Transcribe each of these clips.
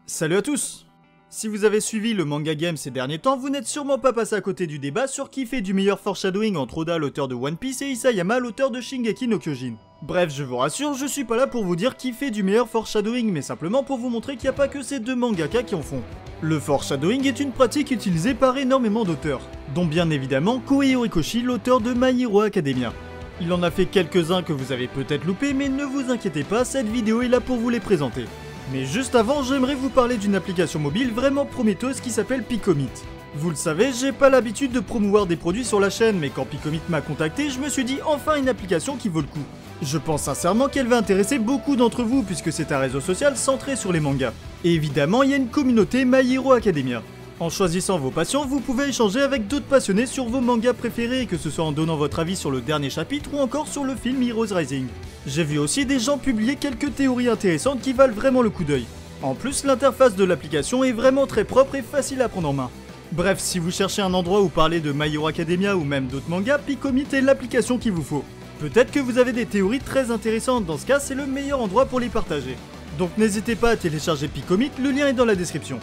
Salut à tous! Si vous avez suivi le manga game ces derniers temps, vous n'êtes sûrement pas passé à côté du débat sur qui fait du meilleur foreshadowing entre Oda, l'auteur de One Piece, et Isayama, l'auteur de Shingeki no Kyojin. Bref, je vous rassure, je suis pas là pour vous dire qui fait du meilleur foreshadowing, mais simplement pour vous montrer qu'il n'y a pas que ces deux mangaka qui en font. Le foreshadowing est une pratique utilisée par énormément d'auteurs, dont bien évidemment Kohei Horikoshi, l'auteur de My Hero Academia. Il en a fait quelques-uns que vous avez peut-être loupés, mais ne vous inquiétez pas, cette vidéo est là pour vous les présenter. Mais juste avant, j'aimerais vous parler d'une application mobile vraiment prometteuse qui s'appelle Picomit. Vous le savez, j'ai pas l'habitude de promouvoir des produits sur la chaîne, mais quand Picomit m'a contacté, je me suis dit enfin une application qui vaut le coup. Je pense sincèrement qu'elle va intéresser beaucoup d'entre vous puisque c'est un réseau social centré sur les mangas. Et évidemment, il y a une communauté My Hero Academia. En choisissant vos passions, vous pouvez échanger avec d'autres passionnés sur vos mangas préférés, que ce soit en donnant votre avis sur le dernier chapitre ou encore sur le film Heroes Rising. J'ai vu aussi des gens publier quelques théories intéressantes qui valent vraiment le coup d'œil. En plus, l'interface de l'application est vraiment très propre et facile à prendre en main. Bref, si vous cherchez un endroit où parler de My Hero Academia ou même d'autres mangas, Picomit est l'application qu'il vous faut. Peut-être que vous avez des théories très intéressantes, dans ce cas c'est le meilleur endroit pour les partager. Donc n'hésitez pas à télécharger Picomit, le lien est dans la description.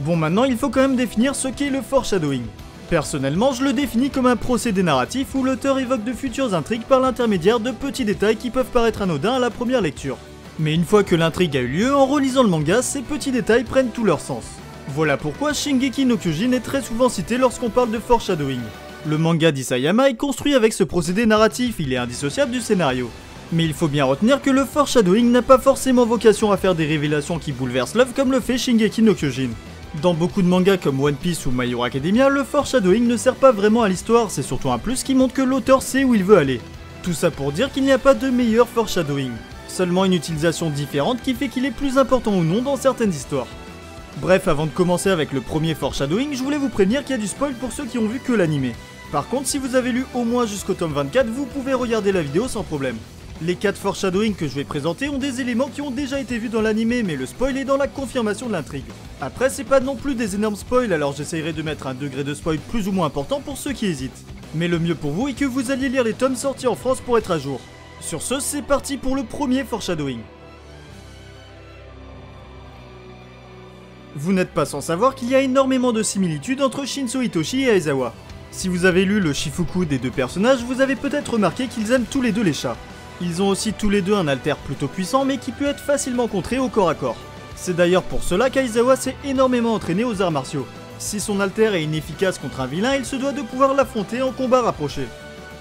Bon, maintenant il faut quand même définir ce qu'est le foreshadowing. Personnellement, je le définis comme un procédé narratif où l'auteur évoque de futures intrigues par l'intermédiaire de petits détails qui peuvent paraître anodins à la première lecture. Mais une fois que l'intrigue a eu lieu, en relisant le manga, ces petits détails prennent tout leur sens. Voilà pourquoi Shingeki no Kyojin est très souvent cité lorsqu'on parle de foreshadowing. Le manga d'Isayama est construit avec ce procédé narratif, il est indissociable du scénario. Mais il faut bien retenir que le foreshadowing n'a pas forcément vocation à faire des révélations qui bouleversent l'œuvre comme le fait Shingeki no Kyojin. Dans beaucoup de mangas comme One Piece ou My Hero Academia, le foreshadowing ne sert pas vraiment à l'histoire, c'est surtout un plus qui montre que l'auteur sait où il veut aller. Tout ça pour dire qu'il n'y a pas de meilleur foreshadowing, seulement une utilisation différente qui fait qu'il est plus important ou non dans certaines histoires. Bref, avant de commencer avec le premier foreshadowing, je voulais vous prévenir qu'il y a du spoil pour ceux qui ont vu que l'animé. Par contre, si vous avez lu au moins jusqu'au tome 24, vous pouvez regarder la vidéo sans problème. Les 4 foreshadowing que je vais présenter ont des éléments qui ont déjà été vus dans l'animé, mais le spoil est dans la confirmation de l'intrigue. Après, c'est pas non plus des énormes spoils, alors j'essayerai de mettre un degré de spoil plus ou moins important pour ceux qui hésitent. Mais le mieux pour vous est que vous alliez lire les tomes sortis en France pour être à jour. Sur ce, c'est parti pour le premier foreshadowing. Vous n'êtes pas sans savoir qu'il y a énormément de similitudes entre Shinso Itoshi et Aizawa. Si vous avez lu le Shifuku des deux personnages, vous avez peut-être remarqué qu'ils aiment tous les deux les chats. Ils ont aussi tous les deux un alter plutôt puissant mais qui peut être facilement contré au corps à corps. C'est d'ailleurs pour cela qu'Aizawa s'est énormément entraîné aux arts martiaux. Si son alter est inefficace contre un vilain, il se doit de pouvoir l'affronter en combat rapproché.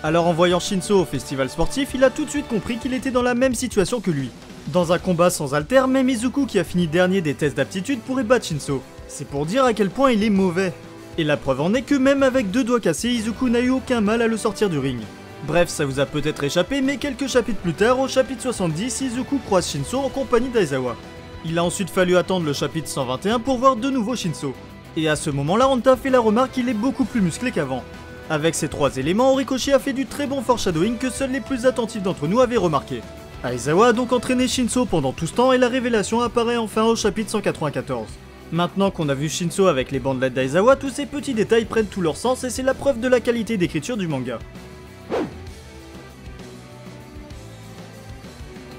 Alors en voyant Shinso au festival sportif, il a tout de suite compris qu'il était dans la même situation que lui. Dans un combat sans alter, même Izuku qui a fini dernier des tests d'aptitude pourrait battre Shinso. C'est pour dire à quel point il est mauvais. Et la preuve en est que même avec 2 doigts cassés, Izuku n'a eu aucun mal à le sortir du ring. Bref, ça vous a peut-être échappé, mais quelques chapitres plus tard, au chapitre 70, Izuku croise Shinso en compagnie d'Aizawa. Il a ensuite fallu attendre le chapitre 121 pour voir de nouveau Shinso. Et à ce moment-là, Hanta fait la remarque qu'il est beaucoup plus musclé qu'avant. Avec ces 3 éléments, Horikoshi a fait du très bon foreshadowing que seuls les plus attentifs d'entre nous avaient remarqué. Aizawa a donc entraîné Shinso pendant tout ce temps et la révélation apparaît enfin au chapitre 194. Maintenant qu'on a vu Shinso avec les bandelettes d'Aizawa, tous ces petits détails prennent tout leur sens et c'est la preuve de la qualité d'écriture du manga.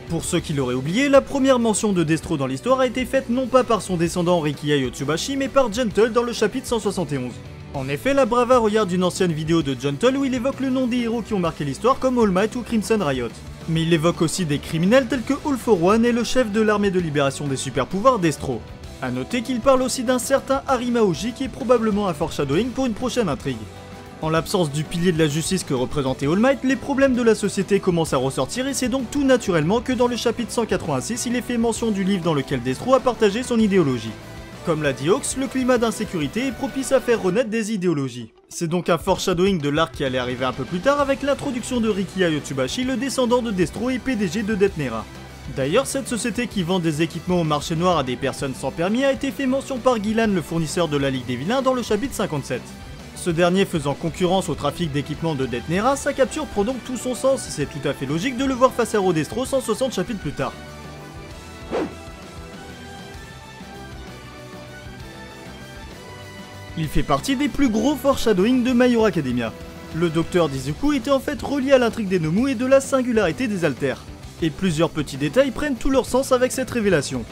Pour ceux qui l'auraient oublié, la première mention de Destro dans l'histoire a été faite non pas par son descendant Rikiya Yotsubashi mais par Gentle dans le chapitre 171. En effet, la Brava regarde une ancienne vidéo de Gentle où il évoque le nom des héros qui ont marqué l'histoire comme All Might ou Crimson Riot. Mais il évoque aussi des criminels tels que All for One et le chef de l'armée de libération des super pouvoirs Destro. A noter qu'il parle aussi d'un certain Arima Oji qui est probablement un foreshadowing pour une prochaine intrigue. En l'absence du pilier de la justice que représentait All Might, les problèmes de la société commencent à ressortir et c'est donc tout naturellement que dans le chapitre 186 il est fait mention du livre dans lequel Destro a partagé son idéologie. Comme l'a dit Hawks, le climat d'insécurité est propice à faire renaître des idéologies. C'est donc un foreshadowing de l'arc qui allait arriver un peu plus tard avec l'introduction de Rikiya Yotsubashi, le descendant de Destro et PDG de Detnera. D'ailleurs, cette société qui vend des équipements au marché noir à des personnes sans permis a été fait mention par Gilan, le fournisseur de la Ligue des Vilains, dans le chapitre 57. Ce dernier faisant concurrence au trafic d'équipements de Detnera, sa capture prend donc tout son sens, c'est tout à fait logique de le voir face à Rodestro 160 chapitres plus tard. Il fait partie des plus gros foreshadowing de My Hero Academia. Le docteur d'Izuku était en fait relié à l'intrigue des Nomu et de la singularité des alters. Et plusieurs petits détails prennent tout leur sens avec cette révélation.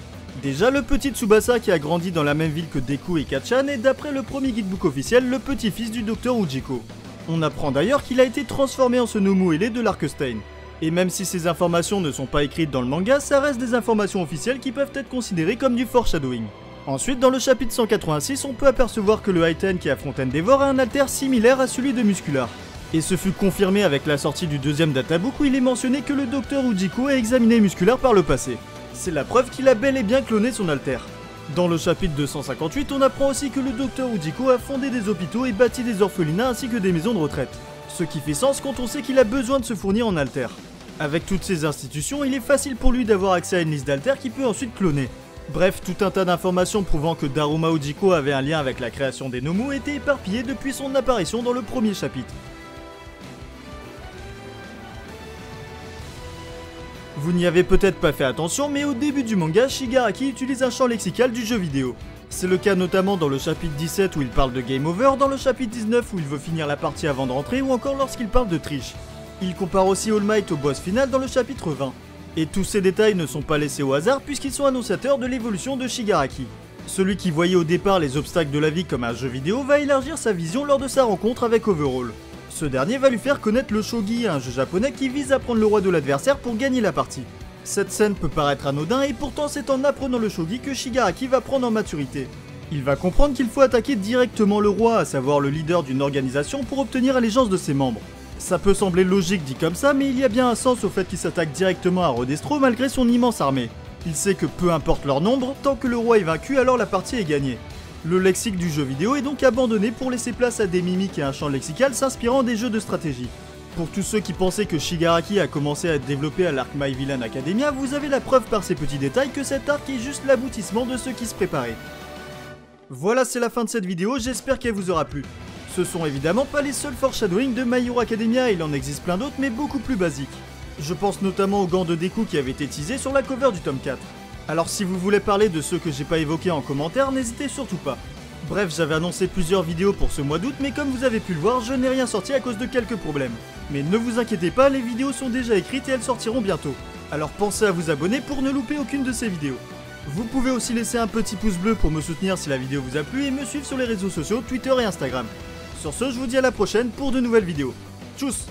Déjà, le petit Tsubasa qui a grandi dans la même ville que Deku et Kachan est d'après le premier guidebook officiel le petit-fils du docteur Ujiko. On apprend d'ailleurs qu'il a été transformé en ce Nomu ailé de l'Arkestein. Et même si ces informations ne sont pas écrites dans le manga, ça reste des informations officielles qui peuvent être considérées comme du foreshadowing. Ensuite, dans le chapitre 186, on peut apercevoir que le Haiten qui affronte Endeavor a un alter similaire à celui de Muscular. Et ce fut confirmé avec la sortie du deuxième databook où il est mentionné que le docteur Ujiko a examiné Muscular par le passé. C'est la preuve qu'il a bel et bien cloné son alter. Dans le chapitre 258, on apprend aussi que le docteur Ujiko a fondé des hôpitaux et bâti des orphelinats ainsi que des maisons de retraite. Ce qui fait sens quand on sait qu'il a besoin de se fournir en alter. Avec toutes ces institutions, il est facile pour lui d'avoir accès à une liste d'alters qu'il peut ensuite cloner. Bref, tout un tas d'informations prouvant que Daruma Ujiko avait un lien avec la création des Nomu étaient éparpillées depuis son apparition dans le premier chapitre. Vous n'y avez peut-être pas fait attention, mais au début du manga, Shigaraki utilise un champ lexical du jeu vidéo. C'est le cas notamment dans le chapitre 17 où il parle de Game Over, dans le chapitre 19 où il veut finir la partie avant de rentrer, ou encore lorsqu'il parle de triche. Il compare aussi All Might au boss final dans le chapitre 20. Et tous ces détails ne sont pas laissés au hasard puisqu'ils sont annonciateurs de l'évolution de Shigaraki. Celui qui voyait au départ les obstacles de la vie comme un jeu vidéo va élargir sa vision lors de sa rencontre avec Overhaul. Ce dernier va lui faire connaître le shogi, un jeu japonais qui vise à prendre le roi de l'adversaire pour gagner la partie. Cette scène peut paraître anodin et pourtant c'est en apprenant le shogi que Shigaraki va prendre en maturité. Il va comprendre qu'il faut attaquer directement le roi, à savoir le leader d'une organisation pour obtenir allégeance de ses membres. Ça peut sembler logique dit comme ça, mais il y a bien un sens au fait qu'il s'attaque directement à Rodestro malgré son immense armée. Il sait que peu importe leur nombre, tant que le roi est vaincu alors la partie est gagnée. Le lexique du jeu vidéo est donc abandonné pour laisser place à des mimiques et un champ lexical s'inspirant des jeux de stratégie. Pour tous ceux qui pensaient que Shigaraki a commencé à être développé à l'arc My Villain Academia, vous avez la preuve par ces petits détails que cet arc est juste l'aboutissement de ce qui se préparait. Voilà, c'est la fin de cette vidéo, j'espère qu'elle vous aura plu. Ce sont évidemment pas les seuls foreshadowing de My Hero Academia, il en existe plein d'autres mais beaucoup plus basiques. Je pense notamment aux gants de Deku qui avaient été teasés sur la cover du tome 4. Alors si vous voulez parler de ceux que j'ai pas évoqués en commentaire, n'hésitez surtout pas. Bref, j'avais annoncé plusieurs vidéos pour ce mois d'août, mais comme vous avez pu le voir, je n'ai rien sorti à cause de quelques problèmes. Mais ne vous inquiétez pas, les vidéos sont déjà écrites et elles sortiront bientôt. Alors pensez à vous abonner pour ne louper aucune de ces vidéos. Vous pouvez aussi laisser un petit pouce bleu pour me soutenir si la vidéo vous a plu et me suivre sur les réseaux sociaux Twitter et Instagram. Sur ce, je vous dis à la prochaine pour de nouvelles vidéos. Tchuss!